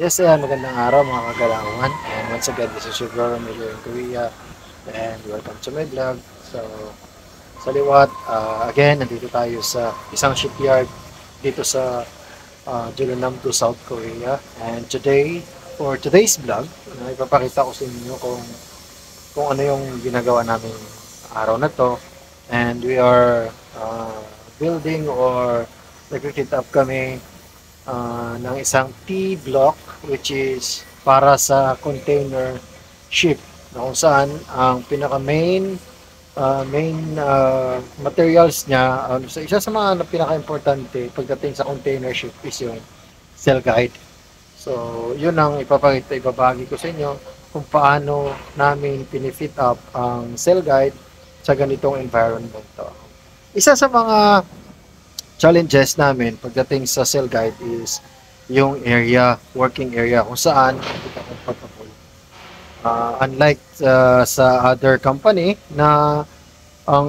Yes, ayan, magandang araw mga kagalawan. And once again, this is your brother Emilio in Korea. And welcome to my vlog. So, sa liwat, again, nandito tayo sa isang shipyard dito sa Jeonnam-do, South Korea. And today, for today's vlog, ipapakita ko sa inyo kung ano yung ginagawa namin araw na to. And we are building or nag-fit up kami ng isang T-block which is para sa container ship na kung saan ang pinaka main materials niya, isa sa mga pinaka-importante pagdating sa container ship is yung cell guide. So, yun ang ibabagi ko sa inyo kung paano namin pinifit up ang cell guide sa ganitong environment. Isa sa mga challenges namin pagdating sa cell guide is yung working area kung saan kita comfortable. Unlike sa other company na ang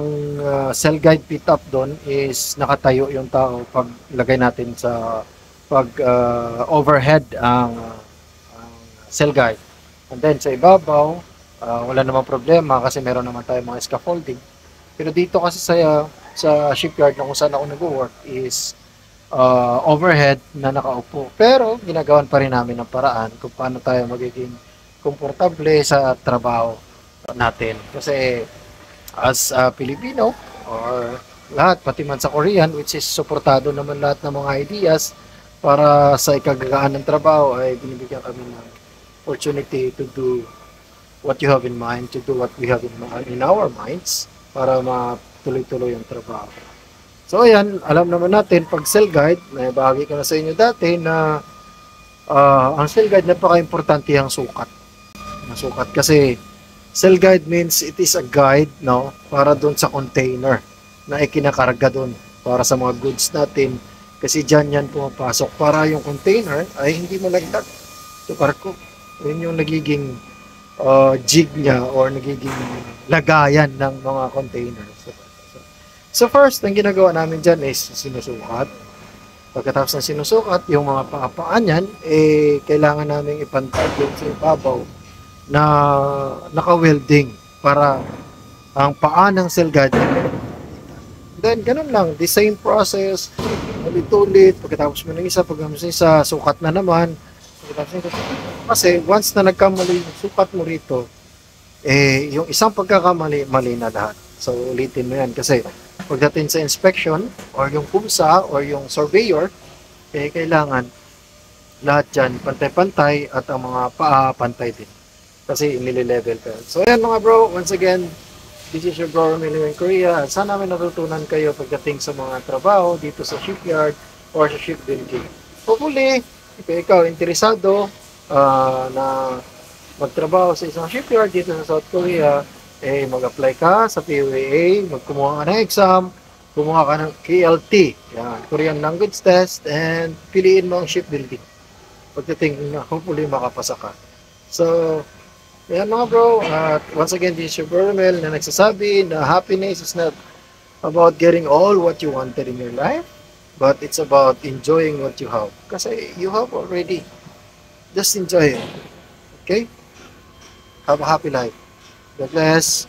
cell guide fit up doon is nakatayo yung tao pag lagay natin sa pag overhead ang cell guide. And then sa ibabaw, wala namang problema kasi meron naman tayong mga scaffolding. Pero dito kasi sa shipyard na kung saan ako nag-work is overhead na nakaupo. Pero ginagawan pa rin namin ng paraan kung paano tayo magiging komportable sa trabaho natin. Kasi as Filipino or lahat, pati man sa Korean, which is suportado naman lahat ng mga ideas para sa ikagagaan ng trabaho, ay binibigyan kami ng opportunity to do what you have in mind, to do what we have in our minds para matuloy-tuloy ang trabaho. So ayan, alam naman natin pag cell guide, may bahagi ko na sa inyo dati na ang cell guide napaka-importante ang sukat. Ang sukat kasi cell guide means it is a guide para doon sa container na ikinakarga doon para sa mga goods natin kasi dyan yan pumapasok para yung container ay hindi malagdag sa barko. Yun yung nagiging jig niya or nagiging lagayan ng mga containers. So first, ang ginagawa namin dyan is sinusukat. Pagkatapos ng sinusukat, yung mga paan yan, kailangan namin ipantay yung sa ibabaw na naka-welding para ang paa ng cell guide. Then, ganun lang. The same process. Ulit-ulit. Pagkatapos mo ng isa, pagkatapos ng isa, sukat na naman. Kasi once na nagkamali yung sukat mo rito, yung isang pagkakamali, mali na lahat. So, ulitin mo yan. Kasi pagdating sa inspection, or yung PUMSA, or yung surveyor, kailangan lahat dyan pantay-pantay at ang mga paa pantay din. Kasi nililevel ka. So, ayan mga bro, once again, this is your bro Emilio in Korea. Sana may natutunan kayo pagdating sa mga trabaho dito sa shipyard or sa shipbuilding. Hopefully, if ikaw interesado na magtrabaho sa isang shipyard dito sa South Korea, mag-apply ka sa POAA, magkumuha ka ng exam, kumuha ka ng KLT, yan, Korean Language Test, and piliin mo ang shipbuilding. Pagdating na, hopefully makapasa ka. So, yan mga bro, once again, this is your bro Mel na nagsasabi na happiness is not about getting all what you wanted in your life, but it's about enjoying what you have. Kasi you have already. Just enjoy it. Okay? Have a happy life. God bless.